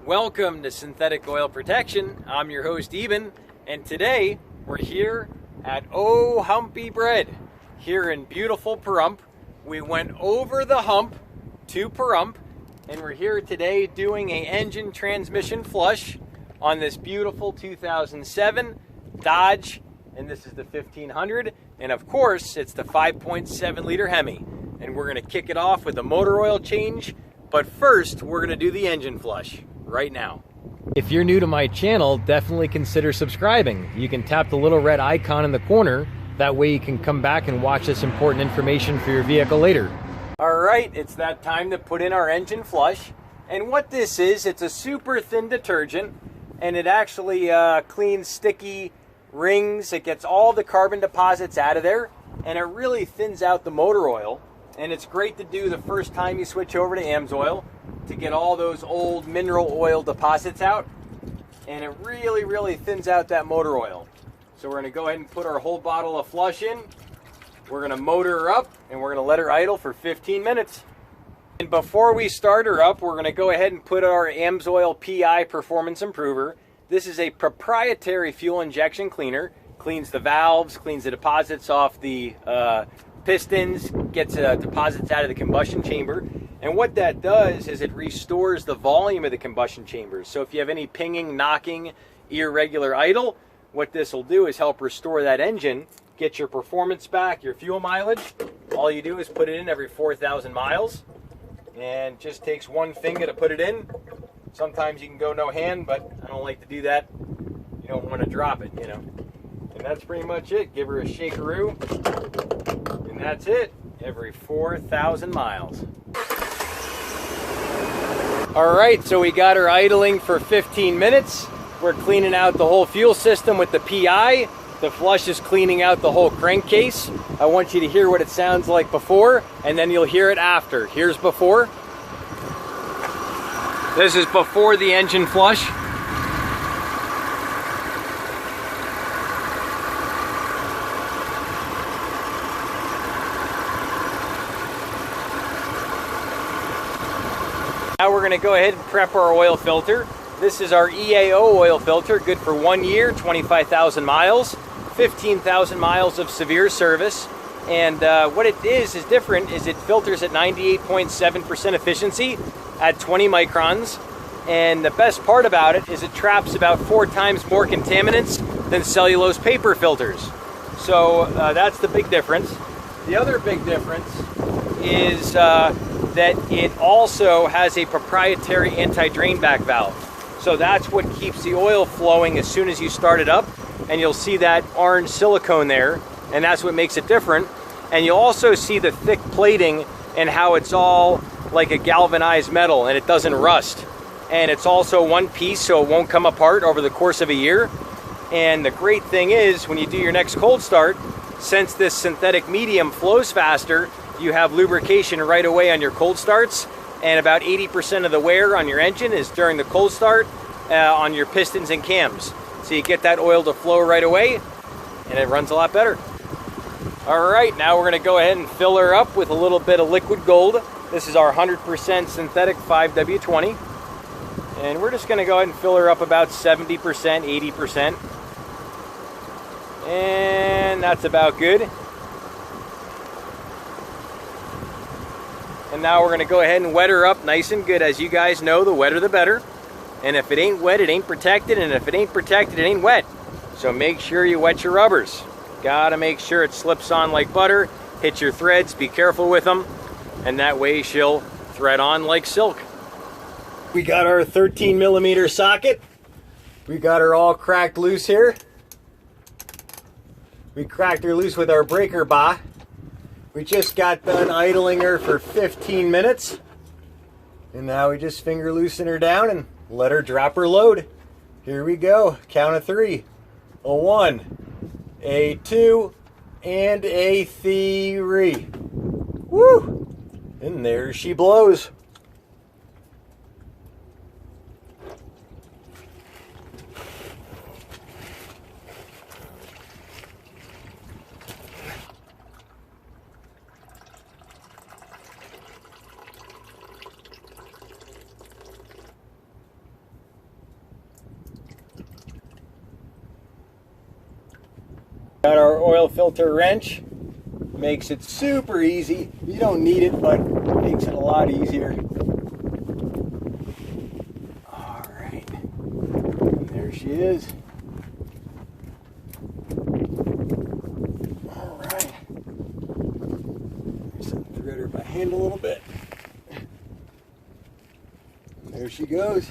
Welcome to Synthetic Oil Protection. I'm your host Eben, and today we're here at Oh Humpy Bread here in beautiful Pahrump. We went over the hump to Pahrump, and we're here today doing an engine transmission flush on this beautiful 2007 Dodge, and this is the 1500, and of course it's the 5.7 liter Hemi. And we're going to kick it off with a motor oil change, but first we're going to do the engine flush right now. If you're new to my channel, definitely consider subscribing. You can tap the little red icon in the corner. That way you can come back and watch this important information for your vehicle later. All right, it's that time to put in our engine flush. And what this is, it's a super thin detergent, and it actually cleans sticky rings. It gets all the carbon deposits out of there, and it really thins out the motor oil. And it's great to do the first time you switch over to Amsoil to get all those old mineral oil deposits out. And it really thins out that motor oil. So we're going to go ahead and put our whole bottle of flush in. We're going to motor her up, and we're going to let her idle for 15 minutes. And before we start her up, we're going to go ahead and put our Amsoil PI Performance Improver. This is a proprietary fuel injection cleaner. Cleans the valves, cleans the deposits off the pistons, gets deposits out of the combustion chamber. And what that does is it restores the volume of the combustion chambers. So if you have any pinging, knocking, irregular idle, what this will do is help restore that engine, get your performance back, your fuel mileage. All you do is put it in every 4,000 miles, and just takes one finger to put it in. Sometimes you can go no hand, but I don't like to do that. You don't want to drop it, you know. And that's pretty much it. Give her a shakeroo, and that's it, every 4,000 miles. All right, so we got her idling for 15 minutes. We're cleaning out the whole fuel system with the PI. The flush is cleaning out the whole crankcase. I want you to hear what it sounds like before, and then you'll hear it after. Here's before. This is before the engine flush. Now we're going to go ahead and prep our oil filter. This is our EAO oil filter, good for 1 year, 25,000 miles, 15,000 miles of severe service. And what it is different, is it filters at 98.7% efficiency at 20 microns. And the best part about it is it traps about 4 times more contaminants than cellulose paper filters. So that's the big difference. The other big difference is that it also has a proprietary anti-drain back valve. So that's what keeps the oil flowing as soon as you start it up. And you'll see that orange silicone there, and that's what makes it different. And you'll also see the thick plating and how it's all like a galvanized metal and it doesn't rust. And it's also one piece, so it won't come apart over the course of a year. And the great thing is, when you do your next cold start, since this synthetic medium flows faster, you have lubrication right away on your cold starts, and about 80% of the wear on your engine is during the cold start on your pistons and cams. So you get that oil to flow right away, and it runs a lot better. All right, now we're going to go ahead and fill her up with a little bit of liquid gold. This is our 100% synthetic 5W20, and we're just going to go ahead and fill her up about 70%, 80%, and that's about good. And now we're going to go ahead and wet her up nice and good. As you guys know, the wetter the better. And if it ain't wet, it ain't protected. And if it ain't protected, it ain't wet. So make sure you wet your rubbers. Gotta make sure it slips on like butter. Hit your threads, be careful with them. And that way she'll thread on like silk. We got our 13mm socket. We got her all cracked loose here. We cracked her loose with our breaker bar. We just got done idling her for 15 minutes. And now we just finger loosen her down and let her drop her load. Here we go. Count of 3. A 1, a 2, and a 3. Woo! And there she blows. Got our oil filter wrench. Makes it super easy. You don't need it, but it makes it a lot easier. All right. And there she is. All right. Just thread her by hand a little bit. And there she goes.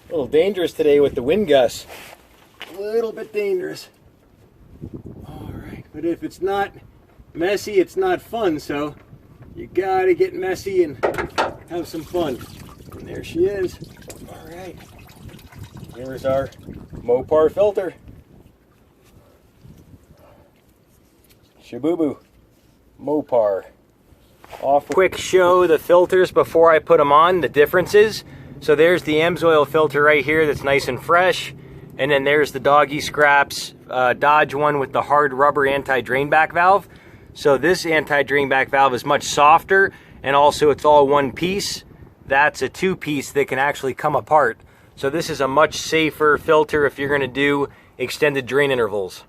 A little dangerous today with the wind gusts. A little bit dangerous. All right, but if it's not messy, it's not fun, so you gotta get messy and have some fun. And there she is. All right, here's our Mopar filter. Shabubu Mopar. Off. Quick show the filters before I put them on, the differences. So there's the Amsoil filter right here that's nice and fresh. And then there's the Doggy Scraps Dodge one with the hard rubber anti-drain back valve. So this anti-drain back valve is much softer, and also it's all one piece. That's a two-piece that can actually come apart. So this is a much safer filter if you're gonna do extended drain intervals.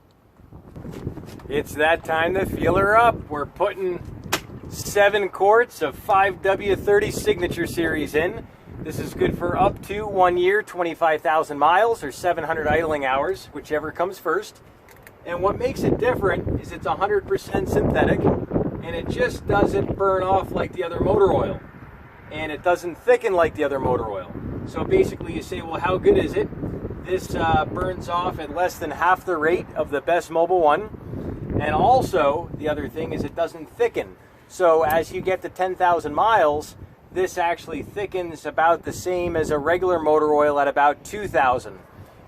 It's that time to feel her up. We're putting 7 quarts of 5W30 Signature Series in. This is good for up to 1 year, 25,000 miles, or 700 idling hours, whichever comes first. And what makes it different is it's 100% synthetic, and it just doesn't burn off like the other motor oil. And it doesn't thicken like the other motor oil. So basically you say, well, how good is it? This burns off at less than half the rate of the best mobile one. And also, the other thing is it doesn't thicken. So as you get to 10,000 miles, this actually thickens about the same as a regular motor oil at about 2,000.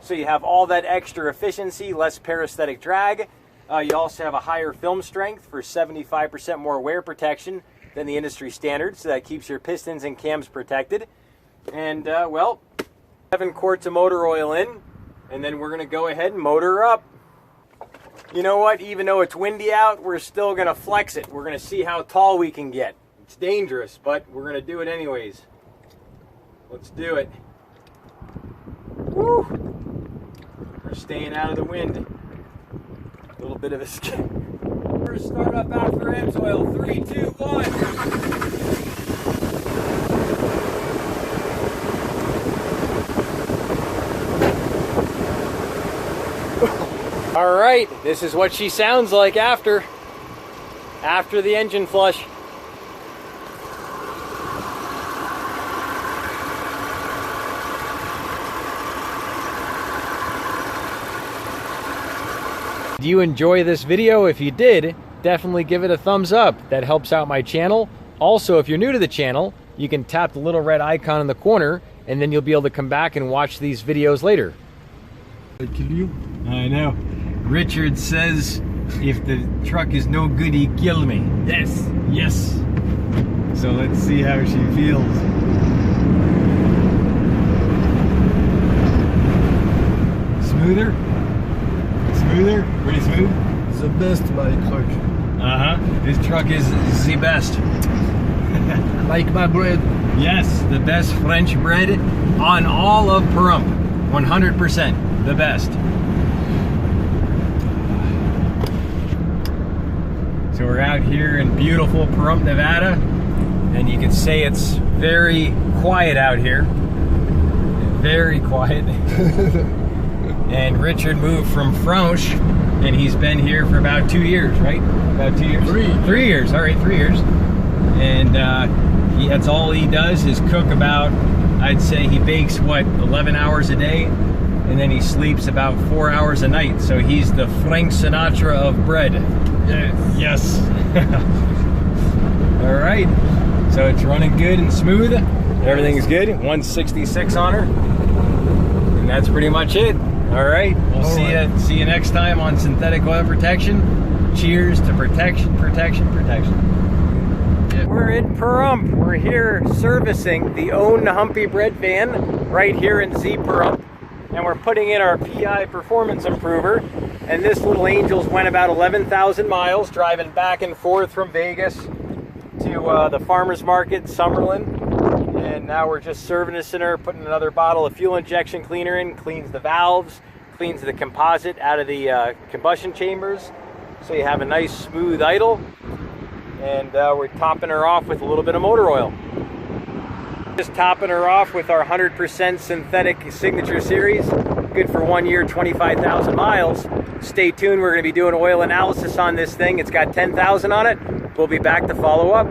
So you have all that extra efficiency, less parasitic drag. You also have a higher film strength for 75% more wear protection than the industry standard, so that keeps your pistons and cams protected. And well, 7 quarts of motor oil in, and then we're gonna go ahead and motor her up. You know what, even though it's windy out, we're still gonna flex it. We're gonna see how tall we can get. It's dangerous, but we're gonna do it anyways. Let's do it. Woo! We're staying out of the wind. A little bit of a skip. First start up after Amsoil. 3, 2, 1. All right, this is what she sounds like after the engine flush. Do you enjoy this video? If you did, definitely give it a thumbs up. That helps out my channel. Also, if you're new to the channel, you can tap the little red icon in the corner, and then you'll be able to come back and watch these videos later. I kill you? I know. Richard says if the truck is no good, he kill me. Yes, yes. So let's see how she feels. Smoother? Smoother? Pretty smooth? The best, my truck. This truck is the best. Like my bread. Yes, the best French bread on all of Pahrump. 100% the best. So we're out here in beautiful Pahrump, Nevada, and you can say it's very quiet out here. Very quiet. And Richard moved from France, and he's been here for about 2 years, right? About 2 years? 3 years, all right, 3 years. And that's all he does is cook about, I'd say he bakes, what, 11 hours a day? And then he sleeps about 4 hours a night. So he's the Frank Sinatra of bread. Yes. Yes. All right. So it's running good and smooth. Everything's good. 166 on her. And that's pretty much it. All right. We'll see you next time on synthetic oil protection. Cheers to protection, protection, protection. We're in Pahrump. We're here servicing the own Humpy Bread van right here in Z Pahrump. And we're putting in our PI performance improver. And this little angel's went about 11,000 miles driving back and forth from Vegas to the farmer's market, Summerlin. And now we're just servicing her, putting another bottle of fuel injection cleaner in, cleans the valves, cleans the composite out of the combustion chambers, so you have a nice smooth idle. And we're topping her off with a little bit of motor oil. Just topping her off with our 100% synthetic Signature Series, good for 1 year, 25,000 miles. Stay tuned, we're going to be doing oil analysis on this thing. It's got 10,000 on it. We'll be back to follow up.